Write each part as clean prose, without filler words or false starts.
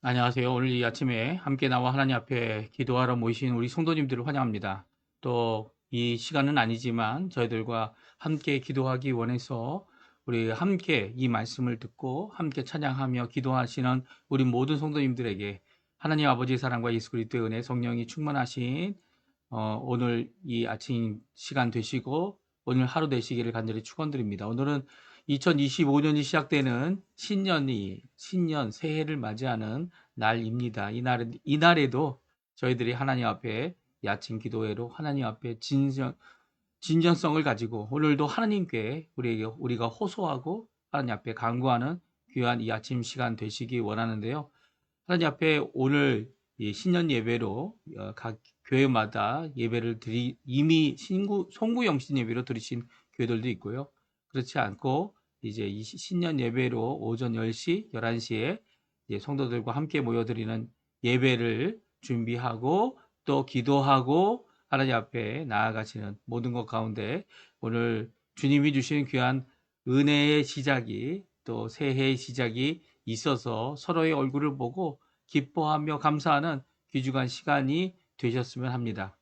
안녕하세요. 오늘 이 아침에 함께 나와 하나님 앞에 기도하러 모이신 우리 성도님들을 환영합니다. 또 이 시간은 아니지만 저희들과 함께 기도하기 원해서 우리 함께 이 말씀을 듣고 함께 찬양하며 기도하시는 우리 모든 성도님들에게 하나님 아버지의 사랑과 예수 그리스도의 은혜 성령이 충만하신 오늘 이 아침 시간 되시고 오늘 하루 되시기를 간절히 축원드립니다. 오늘은 2025년이 시작되는 신년 새해를 맞이하는 날입니다. 이날에도 저희들이 하나님 앞에 이 아침 기도회로 하나님 앞에 진정성을 가지고 오늘도 하나님께 우리가 호소하고 하나님 앞에 간구하는 귀한 이 아침 시간 되시기 원하는데요. 하나님 앞에 오늘 이 신년 예배로 각 교회마다 예배를 이미 송구영신 예배로 드리신 교회들도 있고요. 그렇지 않고 이제 이 신년 예배로 오전 10시, 11시에 성도들과 함께 모여드리는 예배를 준비하고 또 기도하고 하나님 앞에 나아가시는 모든 것 가운데 오늘 주님이 주신 귀한 은혜의 시작이 또 새해의 시작이 있어서 서로의 얼굴을 보고 기뻐하며 감사하는 귀중한 시간이 되셨으면 합니다.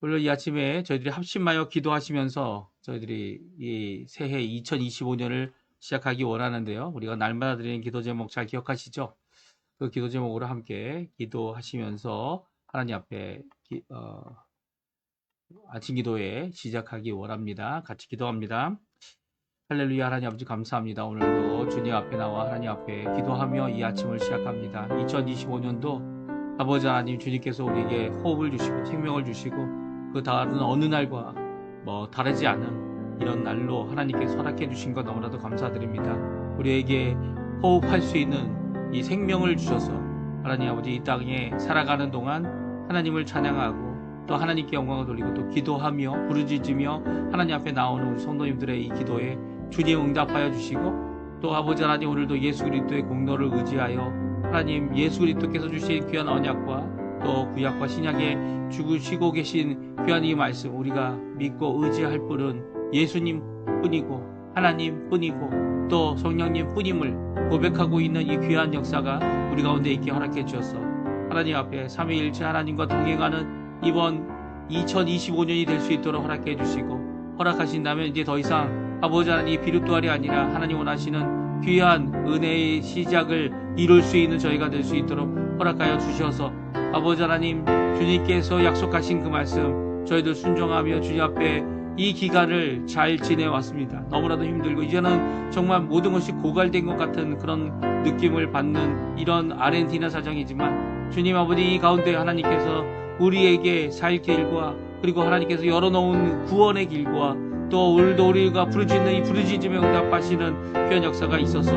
오늘 이 아침에 저희들이 합심하여 기도하시면서 저희들이 이 새해 2025년을 시작하기 원하는데요. 우리가 날마다 드리는 기도 제목 잘 기억하시죠? 그 기도 제목으로 함께 기도하시면서 하나님 앞에 아침 기도회 시작하기 원합니다. 같이 기도합니다. 할렐루야. 하나님 아버지 감사합니다. 오늘도 주님 앞에 나와 하나님 앞에 기도하며 이 아침을 시작합니다. 2025년도 아버지 하나님 주님께서 우리에게 호흡을 주시고 생명을 주시고 그 다른 어느 날과 다르지 않은 이런 날로 하나님께서 허락해 주신 것 너무나도 감사드립니다. 우리에게 호흡할 수 있는 이 생명을 주셔서 하나님 아버지 이 땅에 살아가는 동안 하나님을 찬양하고 또 하나님께 영광을 돌리고 또 기도하며 부르짖으며 하나님 앞에 나오는 우리 성도님들의 이 기도에 주님 응답하여 주시고 또 아버지 하나님 오늘도 예수 그리스도의 공로를 의지하여 하나님 예수 그리스도께서 주신 귀한 언약과 또 구약과 신약에 죽으시고 계신 귀한 이 말씀 우리가 믿고 의지할 분은 예수님 뿐이고 하나님 뿐이고 또 성령님 뿐임을 고백하고 있는 이 귀한 역사가 우리 가운데 있게 허락해 주셔서 하나님 앞에 삼위일체 하나님과 동행하는 이번 2025년이 될 수 있도록 허락해 주시고 허락하신다면 이제 더 이상 아버지 하나님 비루뚜알이 아니라 하나님 원하시는 귀한 은혜의 시작을 이룰 수 있는 저희가 될 수 있도록 허락하여 주셔서 아버지 하나님 주님께서 약속하신 그 말씀 저희들 순종하며 주님 앞에 이 기간을 잘 지내왔습니다. 너무나도 힘들고 이제는 정말 모든 것이 고갈된 것 같은 그런 느낌을 받는 이런 아르헨티나 사정이지만 주님 아버지 이 가운데 하나님께서 우리에게 살 길과 그리고 하나님께서 열어놓은 구원의 길과 또 오늘도 우리가 부르짖는 이 부르짖음에 응답하시는 귀한 역사가 있어서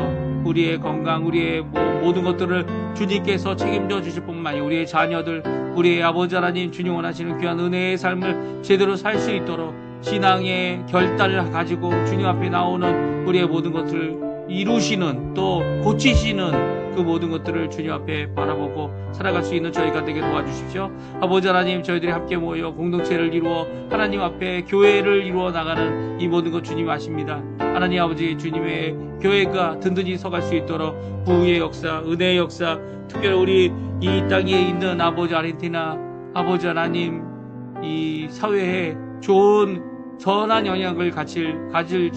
우리의 건강, 우리의 모든 것들을 주님께서 책임져 주실 뿐만 아니라 우리의 자녀들, 우리의 아버지 하나님 주님 원하시는 귀한 은혜의 삶을 제대로 살 수 있도록 신앙의 결단을 가지고 주님 앞에 나오는 우리의 모든 것을 이루시는 또 고치시는 그 모든 것들을 주님 앞에 바라보고 살아갈 수 있는 저희가 되게 도와주십시오. 아버지 하나님 저희들이 함께 모여 공동체를 이루어 하나님 앞에 교회를 이루어 나가는 이 모든 것 주님 아십니다. 하나님 아버지 주님의 교회가 든든히 서갈 수 있도록 부의 역사, 은혜의 역사 특별히 우리 이 땅에 있는 아버지 아르헨티나 아버지 하나님 이 사회에 좋은 선한 영향을 가질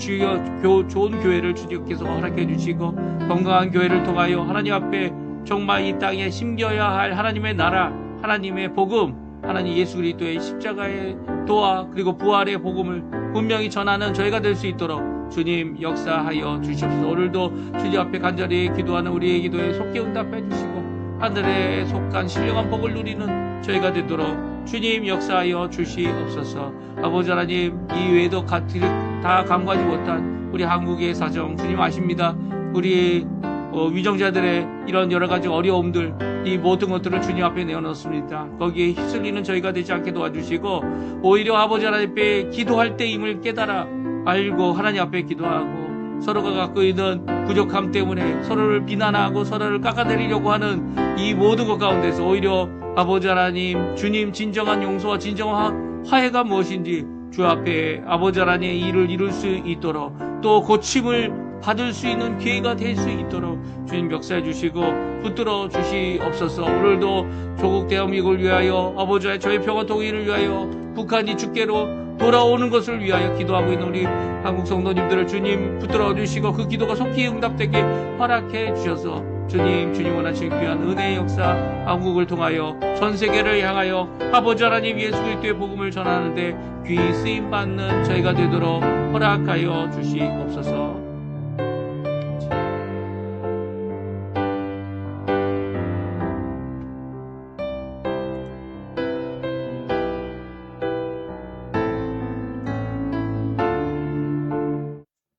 좋은 교회를 주님께서 허락해 주시고 건강한 교회를 통하여 하나님 앞에 정말 이 땅에 심겨야 할 하나님의 나라 하나님의 복음 하나님 예수 그리스도의 십자가의 도와 그리고 부활의 복음을 분명히 전하는 저희가 될 수 있도록 주님 역사하여 주시옵소서. 오늘도 주님 앞에 간절히 기도하는 우리의 기도에 속히 응답해 주시고 하늘에 속한 신령한 복을 누리는 저희가 되도록 주님 역사하여 주시옵소서. 아버지 하나님 이 외에도 다 간과하지 못한 우리 한국의 사정 주님 아십니다. 우리 위정자들의 이런 여러 가지 어려움들 이 모든 것들을 주님 앞에 내어놓습니다. 거기에 휩쓸리는 저희가 되지 않게 도와주시고 오히려 아버지 하나님 앞에 기도할 때임을 깨달아 알고 하나님 앞에 기도하고 서로가 갖고 있는 부족함 때문에 서로를 비난하고 서로를 깎아내리려고 하는 이 모든 것 가운데서 오히려 아버지 하나님 주님 진정한 용서와 진정한 화해가 무엇인지 주 앞에 아버지 하나님의 일을 이룰 수 있도록 또 고침을 받을 수 있는 기회가 될 수 있도록 주님 역사해 주시고 붙들어 주시옵소서. 오늘도 조국 대한민국을 위하여 아버지와 저희 평화 통일을 위하여 북한이 주께로 돌아오는 것을 위하여 기도하고 있는 우리 한국 성도님들을 주님 붙들어 주시고 그 기도가 속히 응답되게 허락해 주셔서 주님 원하시는 귀한 은혜의 역사 한국을 통하여 전 세계를 향하여 아버지 하나님 예수 그리스도의 복음을 전하는데 귀 쓰임 받는 저희가 되도록 허락하여 주시옵소서.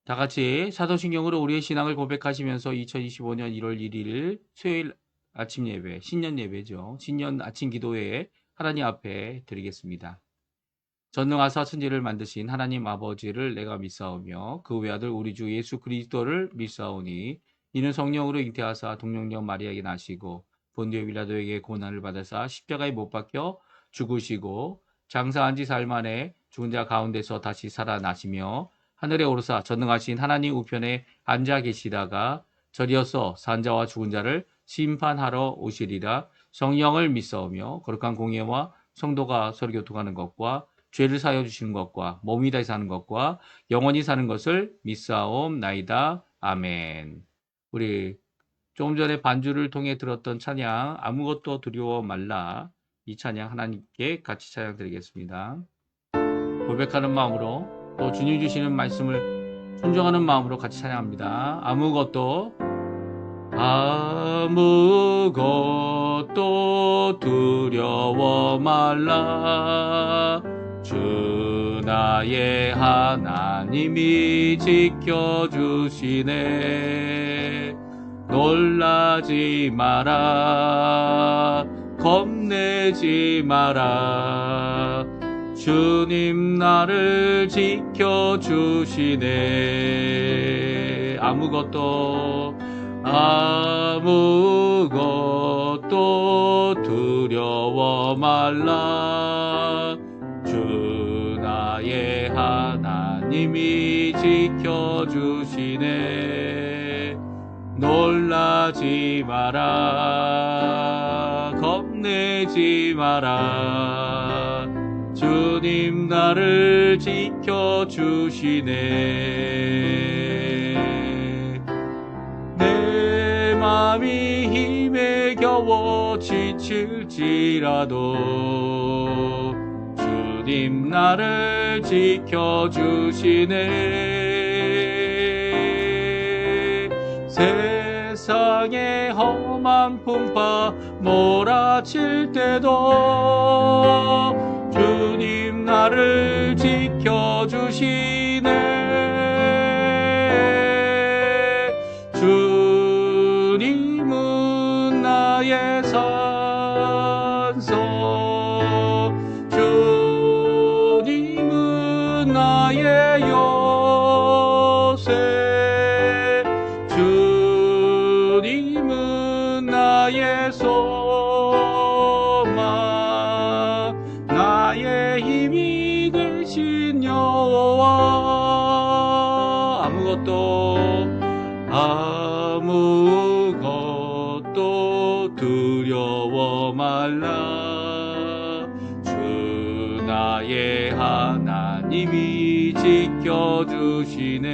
다 같이 사도신경으로 우리의 신앙을 고백하시면서 2025년 1월 1일 수요일 아침 예배, 신년 예배죠. 신년 아침 기도회에 하나님 앞에 드리겠습니다. 전능하사 천지를 만드신 하나님 아버지를 내가 믿사오며 그 외아들 우리 주 예수 그리스도를 믿사오니 이는 성령으로 잉태하사 동정녀 마리아에게 나시고 본디오 빌라도에게 고난을 받으사 십자가에 못 박혀 죽으시고 장사한 지 사흘 만에 죽은 자 가운데서 다시 살아나시며 하늘에 오르사 전능하신 하나님 우편에 앉아 계시다가 저리어서 산 자와 죽은 자를 심판하러 오시리라. 성령을 믿사오며 거룩한 공예와 성도가 서로 교통하는 것과 죄를 사하여 주시는 것과 몸이 다시 사는 것과 영원히 사는 것을 믿사옵나이다. 아멘. 우리 조금 전에 반주를 통해 들었던 찬양 아무것도 두려워 말라, 이 찬양 하나님께 같이 찬양 드리겠습니다. 고백하는 마음으로 또 주님 주시는 말씀을 순종하는 마음으로 같이 찬양합니다. 아무것도 두려워 말라. 주 나의 하나님이 지켜주시네. 놀라지 마라. 겁내지 마라. 주님 나를 지켜주시네. 아무것도 두려워 말라. 주 나의 하나님이 지켜주시네. 놀라지 마라. 겁내지 마라. 주님 나를 지켜주시네. 내 맘이 힘에 겨워 지칠지라도 주님 나를 지켜주시네. 세상의 험한 풍파 몰아칠 때도 주님 나를 지켜주시네. 주님은 나의 산소, 주님은 나의 요새, 주님은 나의 소망, 나의 힘이 되신 여호와. 아무것도 두려워 말라. 주 나의 하나님이 지켜주시네.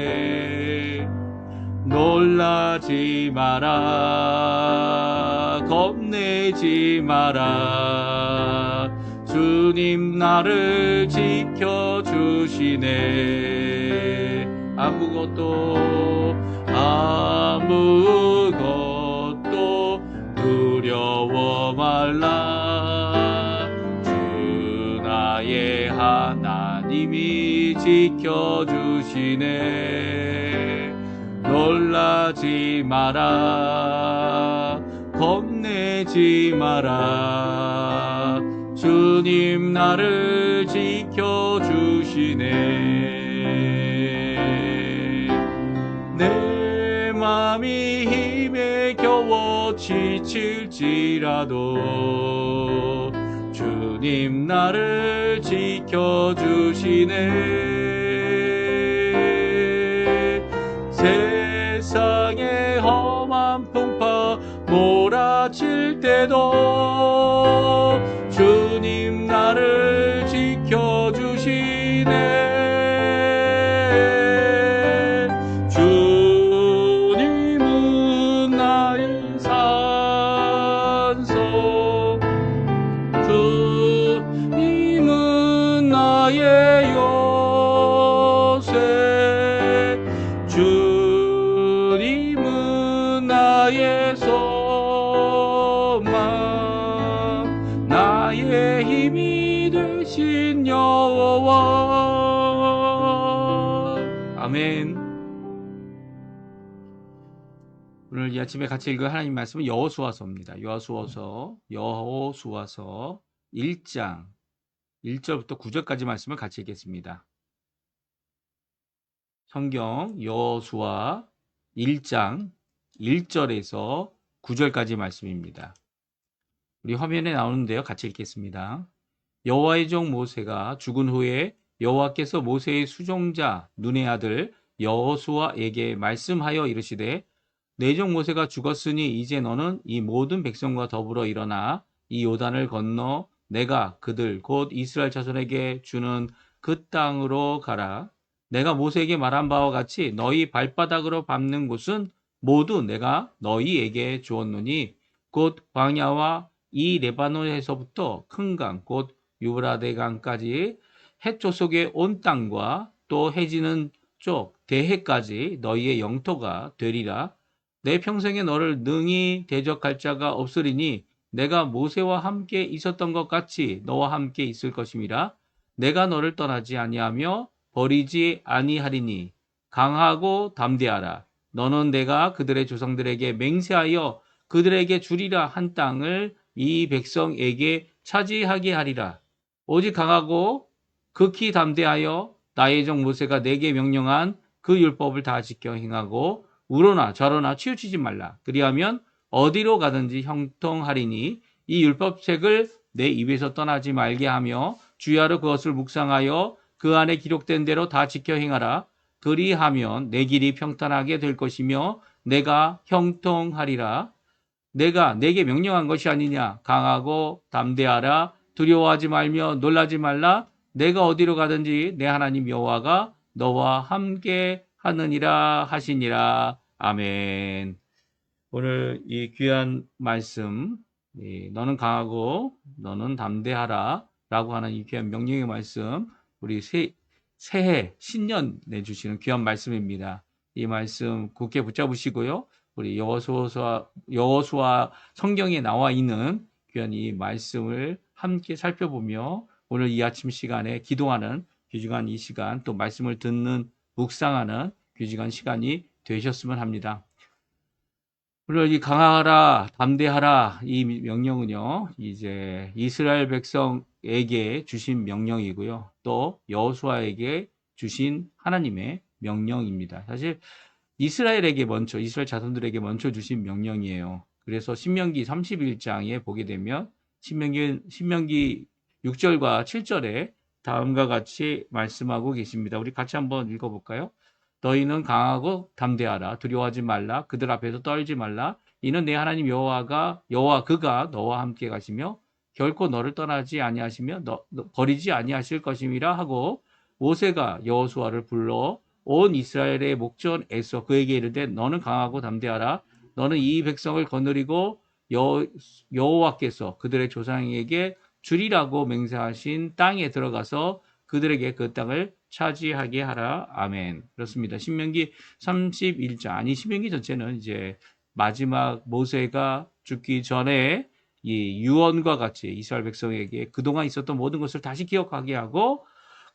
놀라지 마라. 겁내지 마라. 주님 나를 지켜주시네. 아무것도 두려워 말라. 주 나의 하나님이 지켜주시네. 놀라지 마라. 겁내지 마라. 주님 나를 지켜주시네. 내 맘이 힘에 겨워 지칠지라도 주님 나를 지켜주시네. 다칠 때도 주님 나를 지켜주시네. 주님은 나의 산성, 주님은 나의 요새, 주님은 나의 소망, 나의 힘이 되신 여호와. 아멘. 오늘 이 아침에 같이 읽을 하나님 말씀은 여호수아서입니다. 여호수아서 1장 1절부터 9절까지 말씀을 같이 읽겠습니다. 성경 여호수아 1장 1절에서 9절까지 말씀입니다. 우리 화면에 나오는데요. 같이 읽겠습니다. 여호와의 종 모세가 죽은 후에 여호와께서 모세의 수종자 눈의 아들 여호수아에게 말씀하여 이르시되 내 종 모세가 죽었으니 이제 너는 이 모든 백성과 더불어 일어나 이 요단을 건너 내가 그들 곧 이스라엘 자손에게 주는 그 땅으로 가라. 내가 모세에게 말한 바와 같이 너희 발바닥으로 밟는 곳은 모두 내가 너희에게 주었노니 곧 광야와 이 레바논에서부터 큰 강 곧 유브라데 강까지 해초 속의 온 땅과 또 해지는 쪽 대해까지 너희의 영토가 되리라. 내 평생에 너를 능히 대적할 자가 없으리니 내가 모세와 함께 있었던 것 같이 너와 함께 있을 것임이라. 내가 너를 떠나지 아니하며 버리지 아니하리니 강하고 담대하라. 너는 내가 그들의 조상들에게 맹세하여 그들에게 주리라 한 땅을 이 백성에게 차지하게 하리라. 오직 강하고 극히 담대하여 나의 종 모세가 내게 명령한 그 율법을 다 지켜 행하고 우러나 저러나 치우치지 말라. 그리하면 어디로 가든지 형통하리니 이 율법책을 내 입에서 떠나지 말게 하며 주야로 그것을 묵상하여 그 안에 기록된 대로 다 지켜 행하라. 그리하면 내 길이 평탄하게 될 것이며 내가 형통하리라. 내가 내게 명령한 것이 아니냐. 강하고 담대하라. 두려워하지 말며 놀라지 말라. 내가 어디로 가든지 내 하나님 여호와가 너와 함께 하느니라 하시니라. 아멘. 오늘 이 귀한 말씀, 너는 강하고 너는 담대하라 라고 하는 이 귀한 명령의 말씀, 우리 새해 신년 내주시는 귀한 말씀입니다. 이 말씀 굳게 붙잡으시고요. 우리 여호수아 성경에 나와 있는 귀한 이 말씀을 함께 살펴보며 오늘 이 아침 시간에 기도하는 귀중한 이 시간, 또 말씀을 듣는 묵상하는 귀중한 시간이 되셨으면 합니다. 오늘 이 강하라, 담대하라 이 명령은요, 이제 이스라엘 백성에게 주신 명령이고요. 또 여호수아에게 주신 하나님의 명령입니다. 사실 이스라엘 자손들에게 먼저 주신 명령이에요. 그래서 신명기 31장에 보게 되면 신명기 6절과 7절에 다음과 같이 말씀하고 계십니다. 우리 같이 한번 읽어볼까요? 너희는 강하고 담대하라. 두려워하지 말라. 그들 앞에서 떨지 말라. 이는 내 하나님 여호와 그가 너와 함께 가시며 결코 너를 떠나지 아니하시며 버리지 아니하실 것임이라 하고 모세가 여호수아를 불러 온 이스라엘의 목전에서 그에게 이르되 너는 강하고 담대하라. 너는 이 백성을 거느리고 여호와께서 그들의 조상에게 주리라고 맹세하신 땅에 들어가서 그들에게 그 땅을 차지하게 하라. 아멘. 그렇습니다. 신명기 31장, 신명기 전체는 이제 마지막 모세가 죽기 전에 이 유언과 같이 이스라엘 백성에게 그동안 있었던 모든 것을 다시 기억하게 하고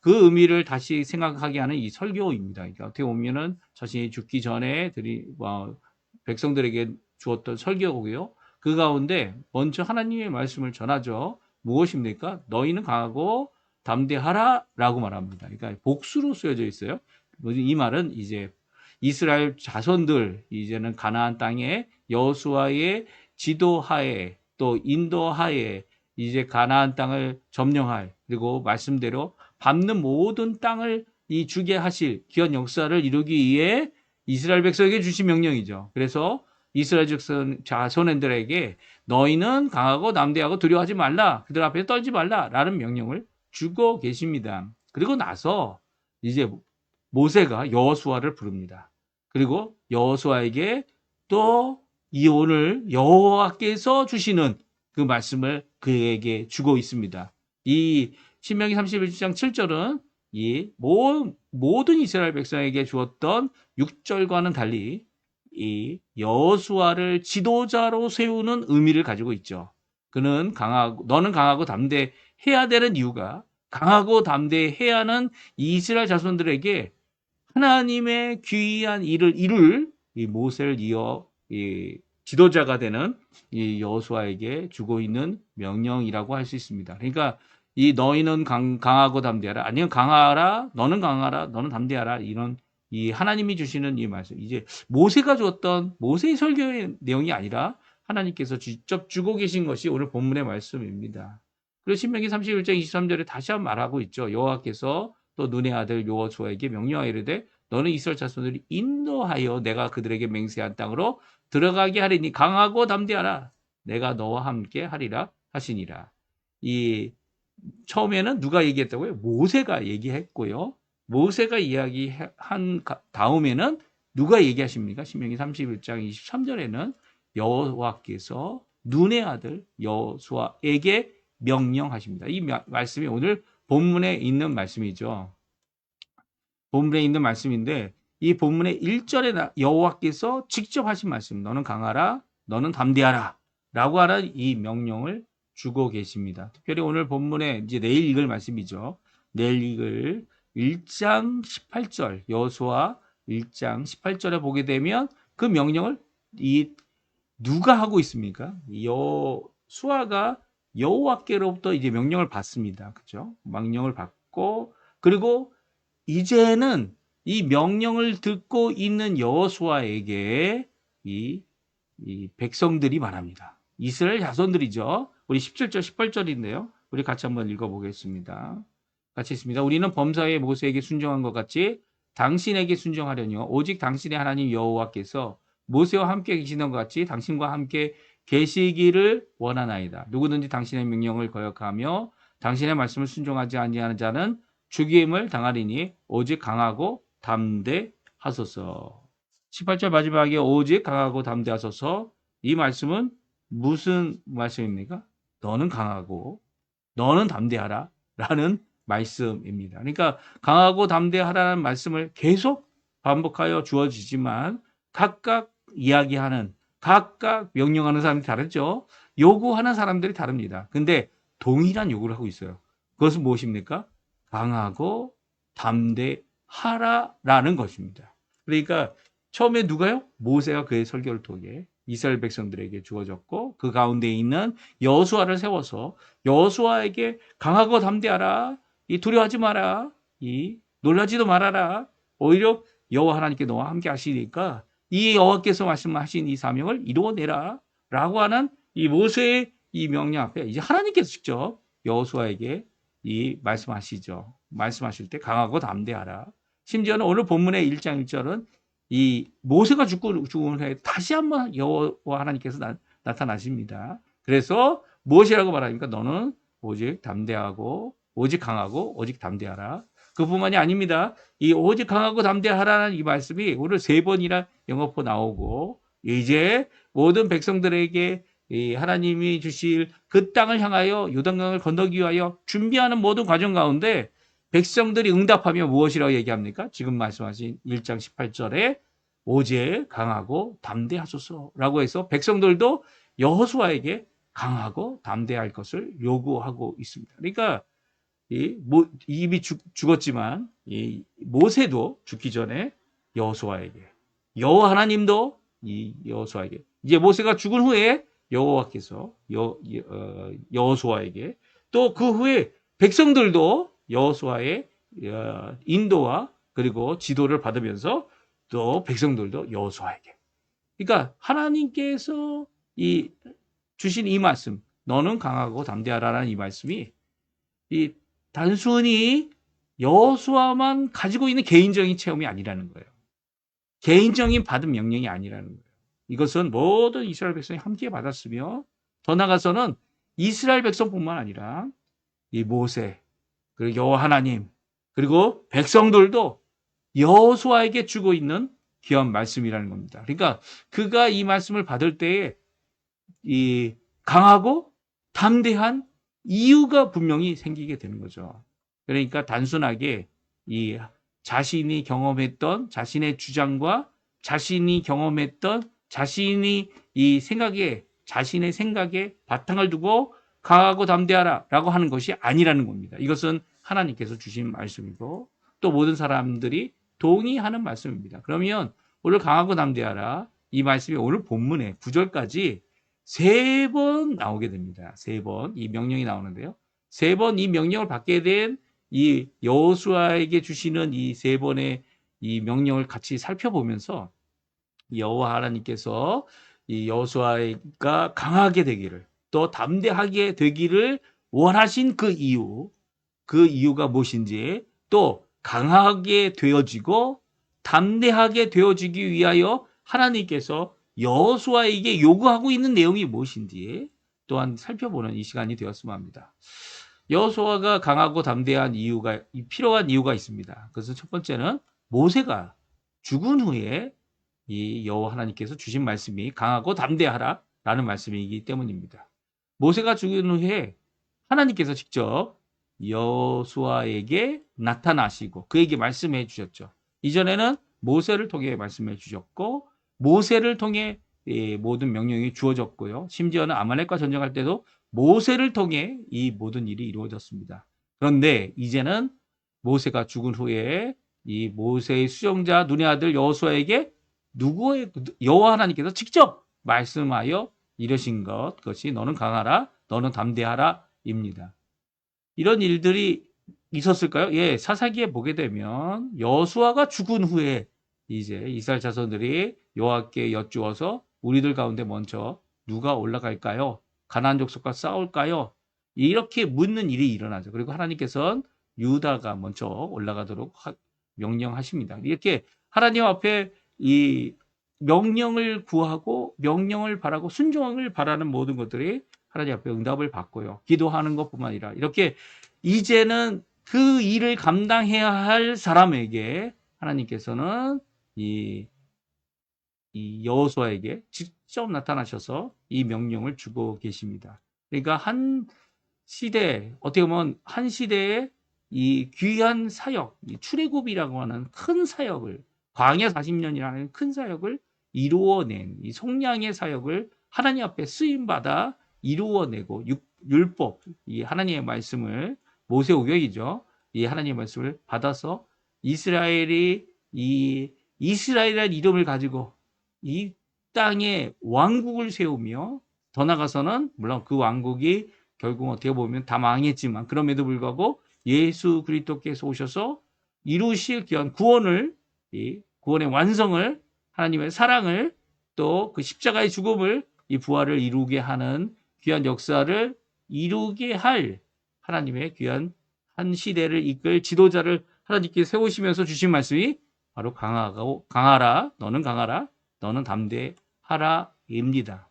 그 의미를 다시 생각하게 하는 이 설교입니다. 그러니까 어떻게 보면은 자신이 죽기 전에 백성들에게 주었던 설교고요. 그 가운데 먼저 하나님의 말씀을 전하죠. 무엇입니까? 너희는 강하고 담대하라 라고 말합니다. 그러니까 복수로 쓰여져 있어요. 이 말은 이제 이스라엘 자손들 이제는 가나안 땅에 여호수아의 지도하에 또 인도하에 이제 가나안 땅을 점령할, 그리고 말씀대로 밟는 모든 땅을 주게 하실 귀한 역사를 이루기 위해 이스라엘 백성에게 주신 명령이죠. 그래서 이스라엘 자손들에게 너희는 강하고 담대하고 두려워하지 말라. 그들 앞에 떨지 말라라는 명령을 주고 계십니다. 그리고 나서 이제 모세가 여호수아를 부릅니다. 그리고 여호수아에게 또 이 오늘 여호와께서 주시는 그 말씀을 그에게 주고 있습니다. 이 신명기 31장 7절은 이 모든 이스라엘 백성에게 주었던 6절과는 달리 이 여호수아를 지도자로 세우는 의미를 가지고 있죠. 너는 강하고 담대해야 되는 이유가 강하고 담대해야 하는 이스라엘 자손들에게 하나님의 귀한 일을 이룰 이 모세를 이어 이 지도자가 되는 이 여호수아에게 주고 있는 명령이라고 할 수 있습니다. 그러니까 이 너희는 강하고 담대하라. 아니면 강하라. 너는 강하라. 너는 담대하라. 이런 이 하나님이 주시는 이 말씀. 이제 모세가 주었던 모세의 설교의 내용이 아니라 하나님께서 직접 주고 계신 것이 오늘 본문의 말씀입니다. 그리고 신명기 31장 23절에 다시 한번 말하고 있죠. 여호와께서 또 눈의 아들 여호수아에게 명령하여 이르되 너는 이스라엘 자손들이 인도하여 내가 그들에게 맹세한 땅으로 들어가게 하리니 강하고 담대하라. 내가 너와 함께 하리라 하시니라. 이 처음에는 누가 얘기했다고요? 모세가 얘기했고요. 모세가 이야기한 다음에는 누가 얘기하십니까? 신명기 31장 23절에는 여호와께서 눈의 아들 여호수아에게 명령하십니다. 이 말씀이 오늘 본문에 있는 말씀이죠. 본문에 있는 말씀인데 이 본문의 1절에 여호와께서 직접 하신 말씀, 너는 강하라, 너는 담대하라 라고 하는 이 명령을 주고 계십니다. 특별히 오늘 본문에 이제 내일 읽을 말씀이죠. 내일 읽을 1장 18절, 여호수아 1장 18절에 보게 되면 그 명령을 누가 하고 있습니까? 여호수아가 여호와께로부터 이제 명령을 받습니다. 그죠? 명령을 받고 그리고 이제는 이 명령을 듣고 있는 여호수아에게 이 백성들이 말합니다. 이스라엘 자손들이죠. 우리 17절, 18절인데요. 우리 같이 한번 읽어보겠습니다. 같이 있습니다. 우리는 범사에 모세에게 순종한 것 같이 당신에게 순종하려니요. 오직 당신의 하나님 여호와께서 모세와 함께 계시는 것 같이 당신과 함께 계시기를 원하나이다. 누구든지 당신의 명령을 거역하며 당신의 말씀을 순종하지 아니하는 자는 죽임을 당하리니 오직 강하고 담대하소서. 18절 마지막에 오직 강하고 담대하소서. 이 말씀은 무슨 말씀입니까? 너는 강하고 너는 담대하라 라는 말씀입니다. 그러니까 강하고 담대하라는 말씀을 계속 반복하여 주어지지만 각각 이야기하는 각각 명령하는 사람이 다르죠. 요구하는 사람들이 다릅니다. 근데 동일한 요구를 하고 있어요. 그것은 무엇입니까? 강하고 담대하라라는 것입니다. 그러니까 처음에 누가요? 모세가 그의 설교를 통해 이스라엘 백성들에게 주어졌고 그 가운데 있는 여호수아를 세워서 여호수아에게 강하고 담대하라, 두려워하지 마라, 놀라지도 말아라. 오히려 여호와 하나님께 너와 함께 하시니까 이 여호와께서 말씀하신 이 사명을 이루어내라 라고 하는 이 모세의 이 명령 앞에 이제 하나님께서 직접 여호수아에게 말씀하시죠. 말씀하실 때 강하고 담대하라. 심지어는 오늘 본문의 1장 1절은 이 모세가 죽은 후에 다시 한번 여호와 하나님께서 나타나십니다. 그래서 무엇이라고 말합니까? 너는 오직 담대하고 오직 강하고 오직 담대하라. 그뿐만이 아닙니다. 이 오직 강하고 담대하라는 이 말씀이 오늘 3번이나 영어포 나오고 이제 모든 백성들에게 하나님이 주실 그 땅을 향하여 요단강을 건너기 위하여 준비하는 모든 과정 가운데 백성들이 응답하며 무엇이라고 얘기합니까? 지금 말씀하신 1장 18절에 오직 강하고 담대하소서라고 해서 백성들도 여호수아에게 강하고 담대할 것을 요구하고 있습니다. 그러니까 이미 죽었지만 모세도 죽기 전에 여호수아에게, 여호와 하나님도 여호수아에게, 이제 모세가 죽은 후에 여호와께서 여호수아에게, 또 그 후에 백성들도 여호수아의 인도와 그리고 지도를 받으면서 또 백성들도 여호수아에게. 그러니까 하나님께서 주신 이 말씀, 너는 강하고 담대하라는 이 말씀이 단순히 여호수아만 가지고 있는 개인적인 체험이 아니라는 거예요. 개인적인 받은 명령이 아니라는 거예요. 이것은 모든 이스라엘 백성이 함께 받았으며 더 나아가서는 이스라엘 백성뿐만 아니라 이 모세 그리고 여호와 하나님 그리고 백성들도 여호수아에게 주고 있는 귀한 말씀이라는 겁니다. 그러니까 그가 이 말씀을 받을 때에 이 강하고 담대한 이유가 분명히 생기게 되는 거죠. 그러니까 단순하게 이 자신이 경험했던 자신의 주장과 자신이 경험했던 자신이 이 생각에 자신의 생각에 바탕을 두고 강하고 담대하라라고 하는 것이 아니라는 겁니다. 이것은 하나님께서 주신 말씀이고 또 모든 사람들이 동의하는 말씀입니다. 그러면 오늘 강하고 담대하라 이 말씀이 오늘 본문의 9절까지 3번 나오게 됩니다. 3번 이 명령이 나오는데요. 3번 이 명령을 받게 된 이 여호수아에게 주시는 이 3번의 이 명령을 같이 살펴보면서 여호와 하나님께서 이 여호수아가 강하게 되기를 또 담대하게 되기를 원하신 그 이유가 무엇인지 또 강하게 되어지고 담대하게 되어지기 위하여 하나님께서 여호수아에게 요구하고 있는 내용이 무엇인지 또한 살펴보는 이 시간이 되었으면 합니다. 여호수아가 강하고 담대한 이유가 필요한 이유가 있습니다. 그래서 첫 번째는 모세가 죽은 후에 이 여호와 하나님께서 주신 말씀이 강하고 담대하라라는 말씀이기 때문입니다. 모세가 죽은 후에 하나님께서 직접 여호수아에게 나타나시고 그에게 말씀해 주셨죠. 이전에는 모세를 통해 말씀해 주셨고 모세를 통해 모든 명령이 주어졌고요. 심지어는 아말렉과 전쟁할 때도 모세를 통해 이 모든 일이 이루어졌습니다. 그런데 이제는 모세가 죽은 후에 이 모세의 수종자 눈의 아들 여호수아에게 여호와 하나님께서 직접 말씀하여 이르신 그것이 너는 강하라 너는 담대하라입니다. 이런 일들이 있었을까요? 예, 사사기에 보게 되면 여호수아가 죽은 후에 이제 이스라엘 자손들이 여호와께 여쭈어서 우리들 가운데 먼저 누가 올라갈까요? 가나안 족속과 싸울까요? 이렇게 묻는 일이 일어나죠. 그리고 하나님께서는 유다가 먼저 올라가도록 명령하십니다. 이렇게 하나님 앞에 이 명령을 구하고 명령을 바라고 순종을 바라는 모든 것들이 하나님 앞에 응답을 받고요. 기도하는 것뿐만 아니라 이렇게 이제는 그 일을 감당해야 할 사람에게 하나님께서는 이 여호수아에게 직접 나타나셔서 이 명령을 주고 계십니다. 그러니까 한 시대, 어떻게 보면 한 시대에 이 귀한 사역, 이 출애굽이라고 하는 큰 사역을 광야 40년이라는 큰 사역을 이루어낸 이 속량의 사역을 하나님 앞에 쓰임받아 이루어내고 율법, 이 하나님의 말씀을 모세오경이죠. 이 하나님의 말씀을 받아서 이스라엘이 이 이스라엘이라는 이름을 가지고 이 땅에 왕국을 세우며 더 나아가서는 물론 그 왕국이 결국 어떻게 보면 다 망했지만 그럼에도 불구하고 예수 그리스도께서 오셔서 이루실 귀한 구원을 이 구원의 완성을 하나님의 사랑을 또 그 십자가의 죽음을 이 부활을 이루게 하는 귀한 역사를 이루게 할 하나님의 귀한 한 시대를 이끌 지도자를 하나님께 세우시면서 주신 말씀이 바로 강하라 너는 강하라 너는 담대하라입니다.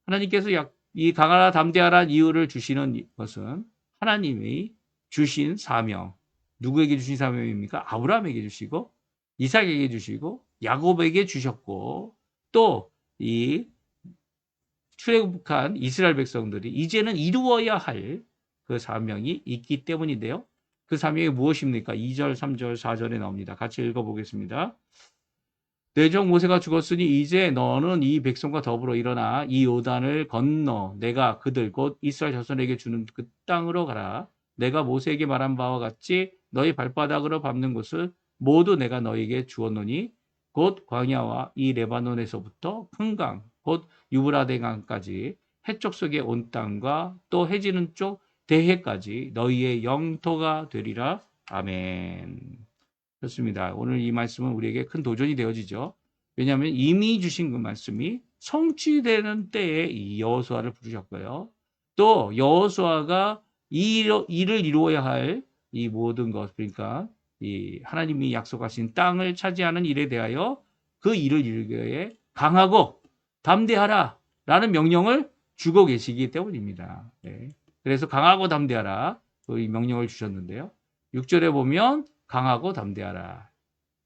하나님께서 이 강하라 담대하라 이유를 주시는 것은 하나님이 주신 사명, 누구에게 주신 사명입니까? 아브라함에게 주시고 이삭에게 주시고 야곱에게 주셨고 또 이 출애굽한 이스라엘 백성들이 이제는 이루어야 할 그 사명이 있기 때문인데요. 그 사명이 무엇입니까? 2절, 3절, 4절에 나옵니다. 같이 읽어보겠습니다. 내 종 모세가 죽었으니 이제 너는 이 백성과 더불어 일어나 이 요단을 건너 내가 그들 곧 이스라엘 자손에게 주는 그 땅으로 가라. 내가 모세에게 말한 바와 같이 너희 발바닥으로 밟는 곳을 모두 내가 너희에게 주었노니 곧 광야와 이 레바논에서부터 큰 강, 곧 유브라데 강까지 해쪽 속의 온 땅과 또 해지는 쪽 대해까지 너희의 영토가 되리라. 아멘. 좋습니다. 오늘 이 말씀은 우리에게 큰 도전이 되어지죠. 왜냐하면 이미 주신 그 말씀이 성취되는 때에 이 여호수아를 부르셨고요. 또 여호수아가 이 일을 이루어야 할 이 모든 것, 그러니까 이 하나님이 약속하신 땅을 차지하는 일에 대하여 그 일을 이루기 위해 강하고 담대하라 라는 명령을 주고 계시기 때문입니다. 네. 그래서 강하고 담대하라 이 명령을 주셨는데요. 6절에 보면 강하고 담대하라.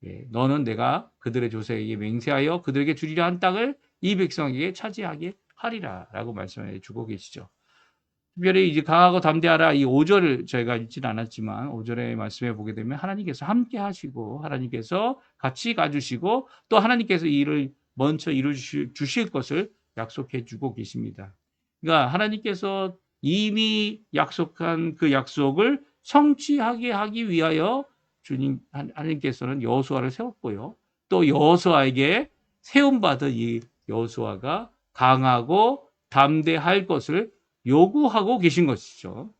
예, 너는 내가 그들의 조상에게 맹세하여 그들에게 주리라 한 땅을 이 백성에게 차지하게 하리라 라고 말씀해 주고 계시죠. 특별히 이제 강하고 담대하라 이 5절을 저희가 읽지는 않았지만 5절의 말씀에 보게 되면 하나님께서 함께 하시고 하나님께서 같이 가주시고 또 하나님께서 이 일을 먼저 이루어 주실 것을 약속해 주고 계십니다. 그러니까 하나님께서 이미 약속한 그 약속을 성취하게 하기 위하여 하나님께서는 여호수아를 세웠고요. 또 여호수아에게 세움받은 이 여호수아가 강하고 담대할 것을 요구하고 계신 것이죠.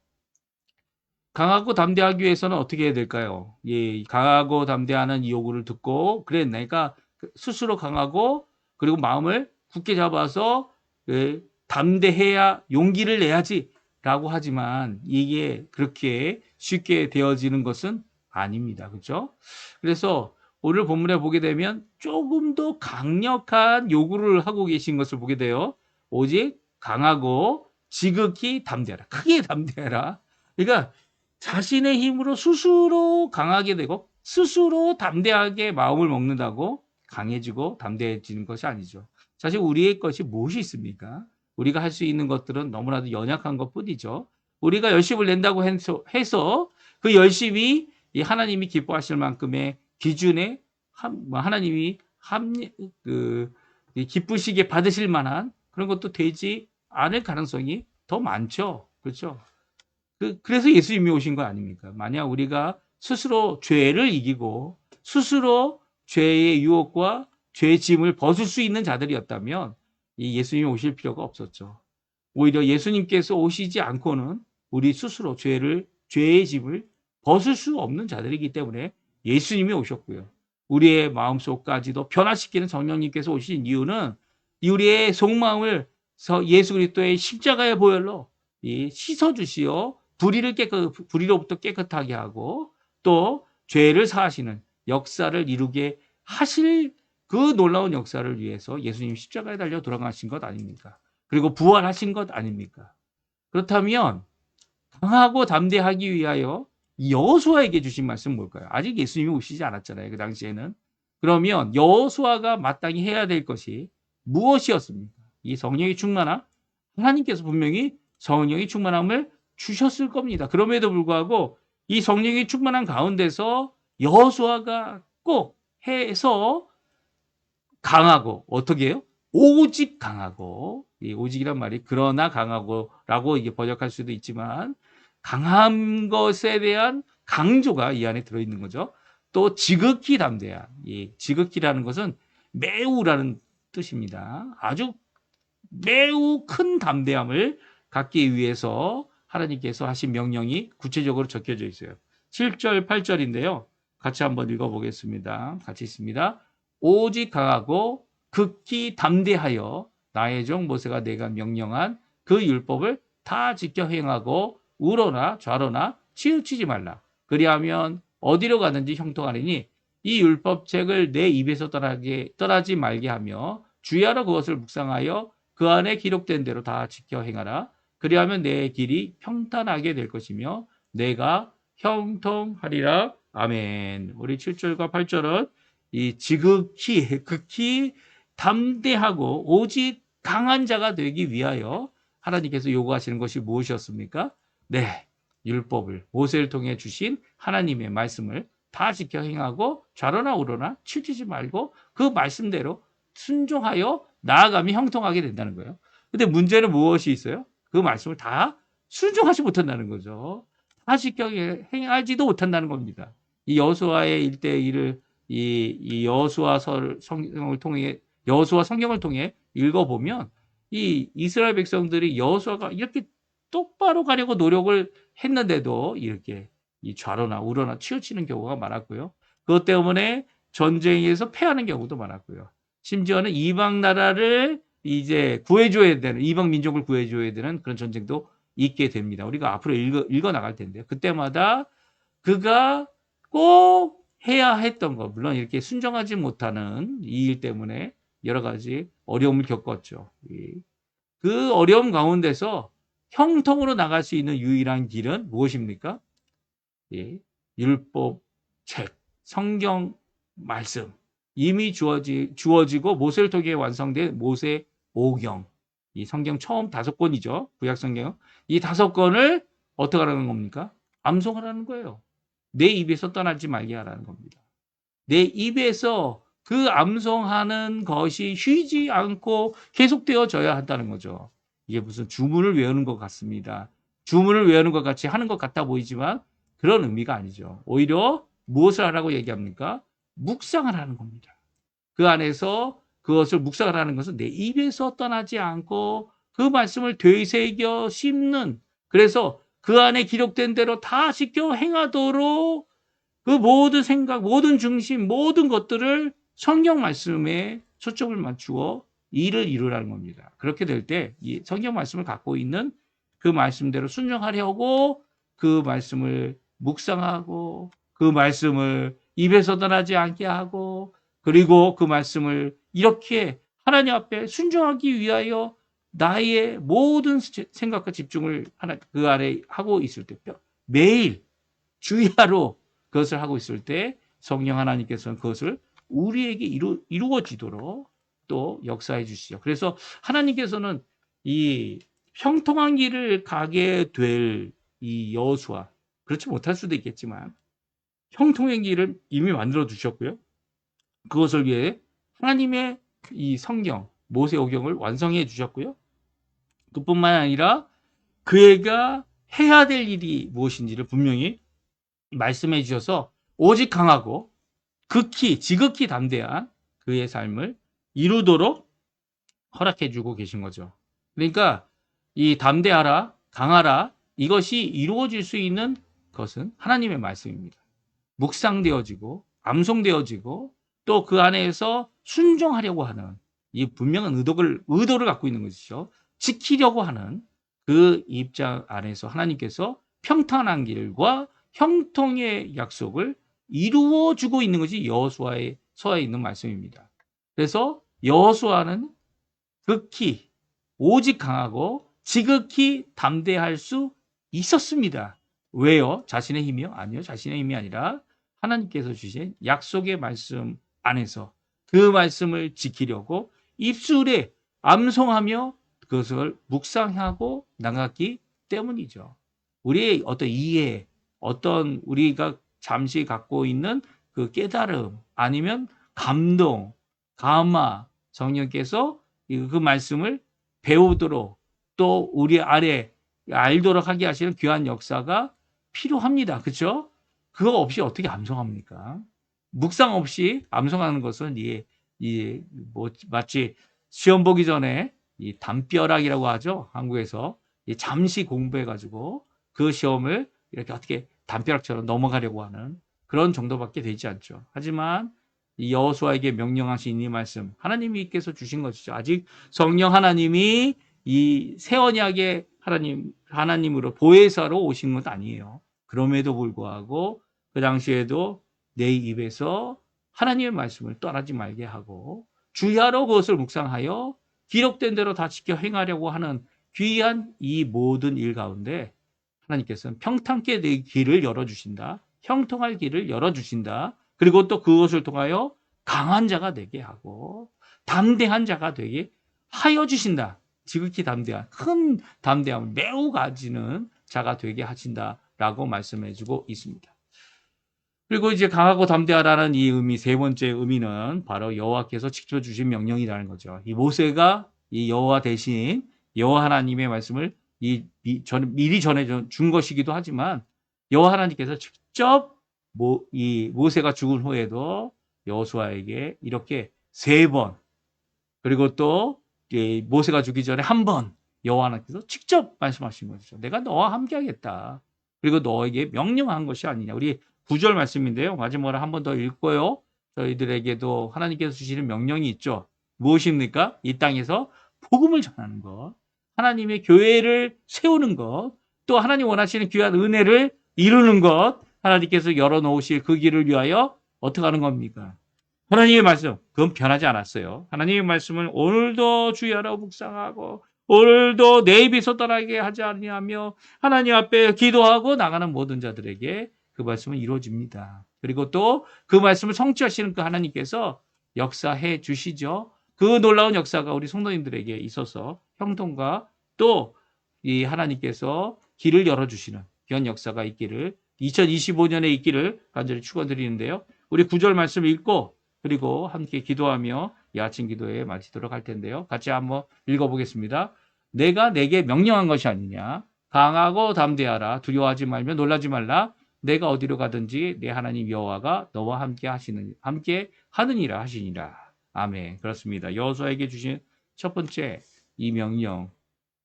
강하고 담대하기 위해서는 어떻게 해야 될까요? 예, 강하고 담대하는 이 요구를 듣고 그래 내가 스스로 강하고 그리고 마음을 굳게 잡아서 담대해야 용기를 내야지 라고 하지만 이게 그렇게 쉽게 되어지는 것은 아닙니다. 그렇죠? 그래서 오늘 본문에 보게 되면 조금 더 강력한 요구를 하고 계신 것을 보게 돼요. 오직 강하고 지극히 담대하라. 크게 담대하라. 그러니까 자신의 힘으로 스스로 강하게 되고 스스로 담대하게 마음을 먹는다고 강해지고 담대해지는 것이 아니죠. 사실 우리의 것이 무엇이 있습니까? 우리가 할 수 있는 것들은 너무나도 연약한 것뿐이죠. 우리가 열심을 낸다고 해서 그 열심이 하나님이 기뻐하실 만큼의 기준에 하나님이 기쁘시게 받으실 만한 그런 것도 되지 않을 가능성이 더 많죠. 그렇죠? 그래서 예수님이 오신 거 아닙니까? 만약 우리가 스스로 죄를 이기고 스스로 죄의 유혹과 죄의 짐을 벗을 수 있는 자들이었다면 이 예수님이 오실 필요가 없었죠. 오히려 예수님께서 오시지 않고는 우리 스스로 죄의 짐을 벗을 수 없는 자들이기 때문에 예수님이 오셨고요. 우리의 마음속까지도 변화시키는 성령님께서 오신 이유는 우리의 속마음을 예수 그리스도의 십자가의 보혈로 씻어주시어 불의로부터 깨끗하게 하고 또 죄를 사하시는 역사를 이루게 하실 그 놀라운 역사를 위해서 예수님 십자가에 달려 돌아가신 것 아닙니까? 그리고 부활하신 것 아닙니까? 그렇다면 강하고 담대하기 위하여 여호수아에게 주신 말씀은 뭘까요? 아직 예수님이 오시지 않았잖아요. 그 당시에는. 그러면 여호수아가 마땅히 해야 될 것이 무엇이었습니까? 이 성령이 충만함, 하나님께서 분명히 성령이 충만함을 주셨을 겁니다. 그럼에도 불구하고 이 성령이 충만한 가운데서 여호수아가 꼭 해서 강하고 어떻게 해요? 오직 강하고 이 오직이란 말이 그러나 강하고라고 이게 번역할 수도 있지만 강한 것에 대한 강조가 이 안에 들어있는 거죠. 또 지극히 담대한 이 지극히라는 것은 매우라는 뜻입니다. 아주 매우 큰 담대함을 갖기 위해서 하나님께서 하신 명령이 구체적으로 적혀져 있어요. 7절, 8절인데요. 같이 한번 읽어보겠습니다. 같이 있습니다. 오직 강하고 극히 담대하여 나의 종 모세가 내가 명령한 그 율법을 다 지켜 행하고 우로나 좌로나 치우치지 말라. 그리하면 어디로 가든지 형통하리니 이 율법책을 내 입에서 떠나지 말게 하며 주야로 그것을 묵상하여 그 안에 기록된 대로 다 지켜 행하라. 그리하면 내 길이 평탄하게 될 것이며 내가 형통하리라. 아멘. 우리 7절과 8절은 이 지극히 극히 담대하고 오직 강한 자가 되기 위하여 하나님께서 요구하시는 것이 무엇이었습니까? 네, 율법을 모세를 통해 주신 하나님의 말씀을 다 지켜 행하고 좌로나 우로나 치우치지 말고 그 말씀대로 순종하여 나아가면 형통하게 된다는 거예요. 근데 문제는 무엇이 있어요? 그 말씀을 다 순종하지 못한다는 거죠. 다 지켜 행하지도 못한다는 겁니다. 이 여호수아의 일대일을 이 여호수아 성경을 통해 읽어보면 이 이스라엘 백성들이 여호수아가 이렇게 똑바로 가려고 노력을 했는데도 이렇게 이 좌로나 우로나 치우치는 경우가 많았고요. 그것 때문에 전쟁에서 패하는 경우도 많았고요. 심지어는 이방 나라를 이제 구해줘야 되는, 이방 민족을 구해줘야 되는 그런 전쟁도 있게 됩니다. 우리가 앞으로 읽어 나갈 텐데요. 그때마다 그가 꼭 해야 했던 것, 물론 이렇게 순종하지 못하는 이 일 때문에 여러 가지 어려움을 겪었죠. 그 어려움 가운데서 형통으로 나갈 수 있는 유일한 길은 무엇입니까? 율법, 책, 성경 말씀. 이미 주어지고 모세를 통해 완성된 모세 오경. 이 성경 처음 5권이죠. 구약 성경. 이 5권을 어떻게 하라는 겁니까? 암송하라는 거예요. 내 입에서 떠나지 말게 하라는 겁니다. 내 입에서 그 암송하는 것이 쉬지 않고 계속되어져야 한다는 거죠. 이게 무슨 주문을 외우는 것 같습니다. 주문을 외우는 것 같이 하는 것 같아 보이지만 그런 의미가 아니죠. 오히려 무엇을 하라고 얘기합니까? 묵상을 하는 겁니다. 그 안에서 그것을 묵상을 하는 것은 내 입에서 떠나지 않고 그 말씀을 되새겨 씹는, 그래서 그 안에 기록된 대로 다 지켜 행하도록 그 모든 생각, 모든 중심, 모든 것들을 성경 말씀에 초점을 맞추어 일을 이루라는 겁니다. 그렇게 될 때 이 성경 말씀을 갖고 있는 그 말씀대로 순종하려고 그 말씀을 묵상하고 그 말씀을 입에서 떠나지 않게 하고 그리고 그 말씀을 이렇게 하나님 앞에 순종하기 위하여 나의 모든 생각과 집중을 그 아래 하고 있을 때 매일 주야로 그것을 하고 있을 때 성령 하나님께서는 그것을 우리에게 이루어지도록 또 역사해 주시죠. 그래서 하나님께서는 이 형통한 길을 가게 될 이 여호수아, 그렇지 못할 수도 있겠지만 형통한 길을 이미 만들어 두셨고요. 그것을 위해 하나님의 이 성경 모세오경을 완성해 주셨고요. 그뿐만 아니라 그애가 해야 될 일이 무엇인지를 분명히 말씀해 주셔서 오직 강하고 지극히 담대한 그의 삶을 이루도록 허락해 주고 계신 거죠. 그러니까 이 담대하라, 강하라, 이것이 이루어질 수 있는 것은 하나님의 말씀입니다. 묵상되어지고 암송되어지고 또 그 안에서 순종하려고 하는 이 분명한 의도를 갖고 있는 것이죠. 지키려고 하는 그 입장 안에서 하나님께서 평탄한 길과 형통의 약속을 이루어주고 있는 것이 여호수아의 서에 있는 말씀입니다. 그래서 여호수아는 극히 오직 강하고 지극히 담대할 수 있었습니다. 왜요? 자신의 힘이요? 아니요. 자신의 힘이 아니라 하나님께서 주신 약속의 말씀 안에서 그 말씀을 지키려고 입술에 암송하며 그것을 묵상하고 나갔기 때문이죠. 우리의 어떤 이해, 어떤 우리가 잠시 갖고 있는 그 깨달음 아니면 감동, 감화, 성령께서 그 말씀을 배우도록 또 우리 아래 알도록 하게 하시는 귀한 역사가 필요합니다. 그렇죠? 그거 없이 어떻게 암송합니까? 묵상 없이 암송하는 것은 마치 시험 보기 전에 이 담벼락이라고 하죠. 한국에서 잠시 공부해가지고 그 시험을 이렇게 어떻게 담벼락처럼 넘어가려고 하는 그런 정도밖에 되지 않죠. 하지만 이 여호수아에게 명령하신 이 말씀, 하나님께서 주신 것이죠. 아직 성령 하나님이 이 새 언약의 하나님으로 보혜사로 오신 것 아니에요. 그럼에도 불구하고 그 당시에도 내 입에서 하나님의 말씀을 떠나지 말게 하고 주야로 그것을 묵상하여 기록된 대로 다 지켜 행하려고 하는 귀한 이 모든 일 가운데 하나님께서는 평탄케 내 길을 열어주신다. 형통할 길을 열어주신다. 그리고 또 그것을 통하여 강한 자가 되게 하고 담대한 자가 되게 하여 주신다. 지극히 담대한, 큰 담대함을 매우 가지는 자가 되게 하신다라고 말씀해 주고 있습니다. 그리고 이제 강하고 담대하라는 이 의미, 세 번째 의미는 바로 여호와께서 직접 주신 명령이라는 거죠. 이 모세가 이 여호와 대신 여호와 하나님의 말씀을 미리 전해 준 것이기도 하지만 여호와 하나님께서 직접 이 모세가 죽은 후에도 여호수아에게 이렇게 3번 그리고 또 모세가 죽기 전에 1번 여호와 하나님께서 직접 말씀하신 것이죠. 내가 너와 함께하겠다. 그리고 너에게 명령한 것이 아니냐. 우리 9절 말씀인데요. 마지막으로 한 번 더 읽고요. 저희들에게도 하나님께서 주시는 명령이 있죠. 무엇입니까? 이 땅에서 복음을 전하는 것, 하나님의 교회를 세우는 것, 또 하나님 원하시는 귀한 은혜를 이루는 것, 하나님께서 열어놓으실 그 길을 위하여 어떻게 하는 겁니까? 하나님의 말씀, 그건 변하지 않았어요. 하나님의 말씀을 오늘도 주여라 묵상하고 오늘도 내 입에서 떠나게 하지 아니하며 하나님 앞에 기도하고 나가는 모든 자들에게 그 말씀은 이루어집니다. 그리고 또 그 말씀을 성취하시는 그 하나님께서 역사해 주시죠. 그 놀라운 역사가 우리 성도님들에게 있어서 형통과 또 이 하나님께서 길을 열어주시는 귀한 역사가 있기를 2025년에 있기를 간절히 축원드리는데요. 우리 9절 말씀 읽고 그리고 함께 기도하며 이 아침 기도에 마치도록 할 텐데요. 같이 한번 읽어보겠습니다. 내가 내게 명령한 것이 아니냐. 강하고 담대하라. 두려워하지 말며 놀라지 말라. 내가 어디로 가든지 내 하나님 여호와가 너와 함께 하느니라 하시니라. 아멘. 그렇습니다. 여호수아에게 주신 첫 번째 이 명령.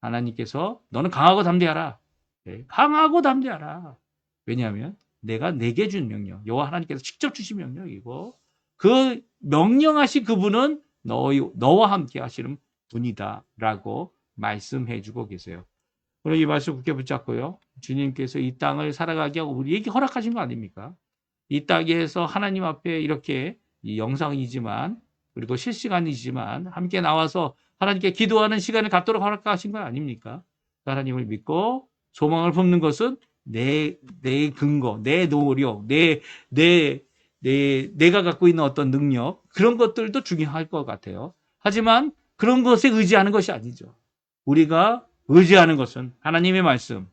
하나님께서 너는 강하고 담대하라. 네, 강하고 담대하라. 왜냐하면 내가 내게 준 명령. 여호와 하나님께서 직접 주신 명령이고 그 명령하신 그분은 너와 함께 하시는 분이다라고 말씀해주고 계세요. 오늘 이 말씀 굳게 붙잡고요. 주님께서 이 땅을 살아가게 하고 우리에게 허락하신 거 아닙니까? 이 땅에서 하나님 앞에 이렇게 이 영상이지만 그리고 실시간이지만 함께 나와서 하나님께 기도하는 시간을 갖도록 허락하신 건 아닙니까? 하나님을 믿고 소망을 품는 것은 내 근거, 내 노력, 내가 갖고 있는 어떤 능력 그런 것들도 중요할 것 같아요. 하지만 그런 것에 의지하는 것이 아니죠. 우리가 의지하는 것은 하나님의 말씀,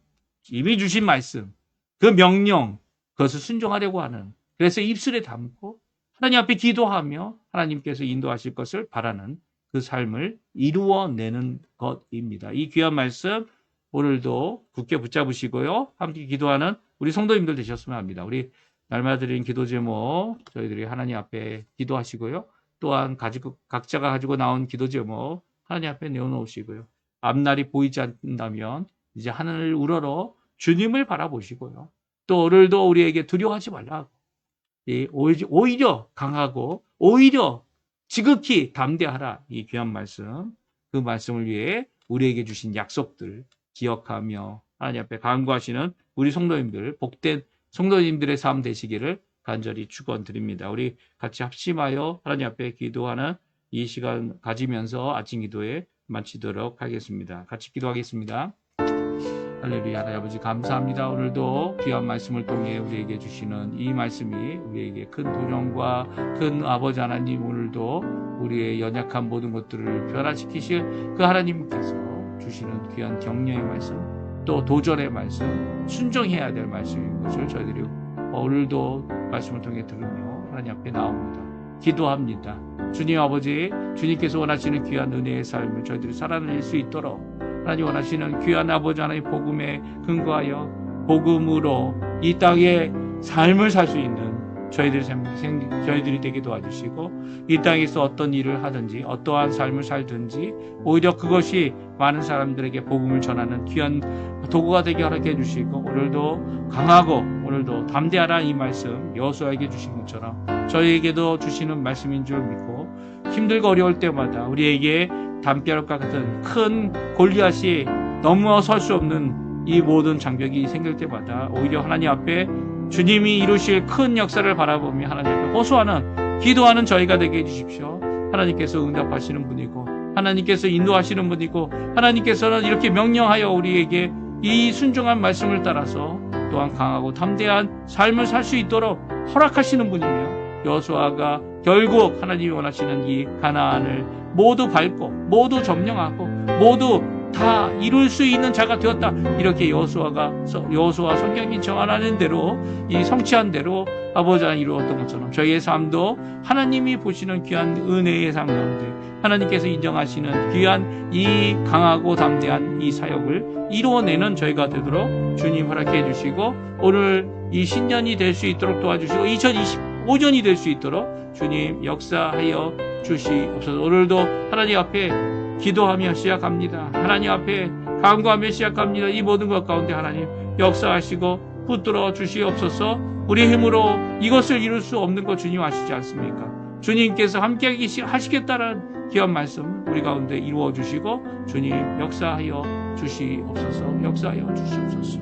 이미 주신 말씀, 그 명령, 그것을 순종하려고 하는 그래서 입술에 담고 하나님 앞에 기도하며 하나님께서 인도하실 것을 바라는 그 삶을 이루어내는 것입니다. 이 귀한 말씀 오늘도 굳게 붙잡으시고요. 함께 기도하는 우리 성도님들 되셨으면 합니다. 우리 날마다 드리는 기도 제목 저희들이 하나님 앞에 기도하시고요. 또한 각자가 가지고 나온 기도 제목 하나님 앞에 내어놓으시고요. 앞날이 보이지 않는다면 이제 하늘을 우러러 주님을 바라보시고요. 또 오늘도 우리에게 두려워하지 말라고 오히려 강하고 오히려 지극히 담대하라. 이 귀한 말씀 그 말씀을 위해 우리에게 주신 약속들 기억하며 하나님 앞에 간구하시는 우리 성도님들 복된 성도님들의 삶 되시기를 간절히 축원드립니다. 우리 같이 합심하여 하나님 앞에 기도하는 이 시간 가지면서 아침 기도에 마치도록 하겠습니다. 같이 기도하겠습니다. 할렐루야. 하나님 아버지 감사합니다. 오늘도 귀한 말씀을 통해 우리에게 주시는 이 말씀이 우리에게 큰 도전과 큰 아버지 하나님 오늘도 우리의 연약한 모든 것들을 변화시키실 그 하나님께서 주시는 귀한 격려의 말씀 또 도전의 말씀 순종해야 될 말씀인 것을 저희들이 오늘도 말씀을 통해 들으며 하나님 앞에 나옵니다. 기도합니다. 주님 아버지 주님께서 원하시는 귀한 은혜의 삶을 저희들이 살아낼 수 있도록 하나님 원하시는 귀한 아버지 하나님 복음에 근거하여 복음으로 이 땅에 삶을 살 수 있는 저희들이 되게 도와주시고 이 땅에서 어떤 일을 하든지 어떠한 삶을 살든지 오히려 그것이 많은 사람들에게 복음을 전하는 귀한 도구가 되게 허락해 주시고 오늘도 강하고 오늘도 담대하라 이 말씀 여호수아에게 주신 것처럼 저희에게도 주시는 말씀인 줄 믿고 힘들고 어려울 때마다 우리에게 담벼락과 같은 큰 골리앗이 넘어설 수 없는 이 모든 장벽이 생길 때마다 오히려 하나님 앞에 주님이 이루실 큰 역사를 바라보며 하나님 앞에 호소하는 기도하는 저희가 되게 해주십시오. 하나님께서 응답하시는 분이고 하나님께서 인도하시는 분이고 하나님께서는 이렇게 명령하여 우리에게 이 순종한 말씀을 따라서 또한 강하고 담대한 삶을 살 수 있도록 허락하시는 분이며 여호수아가 결국 하나님이 원하시는 이 가나안을 모두 밟고 모두 점령하고 모두 다 이룰 수 있는 자가 되었다. 이렇게 여호수아 성경이 정하는 대로 이 성취한 대로 아버지 하나님 이루었던 것처럼 저희의 삶도 하나님이 보시는 귀한 은혜의 삶 가운데 하나님께서 인정하시는 귀한 이 강하고 담대한 이 사역을 이루어내는 저희가 되도록 주님 허락해 주시고 오늘 이 신년이 될 수 있도록 도와주시고 2025년이 될 수 있도록 주님 역사하여 주시옵소서. 오늘도 하나님 앞에 기도하며 시작합니다. 하나님 앞에 간구하며 시작합니다. 이 모든 것 가운데 하나님 역사하시고 붙들어 주시옵소서. 우리 힘으로 이것을 이룰 수 없는 것 주님 아시지 않습니까? 주님께서 함께 하시겠다는 귀한 말씀 우리 가운데 이루어 주시고 주님 역사하여 주시옵소서. 역사하여 주시옵소서.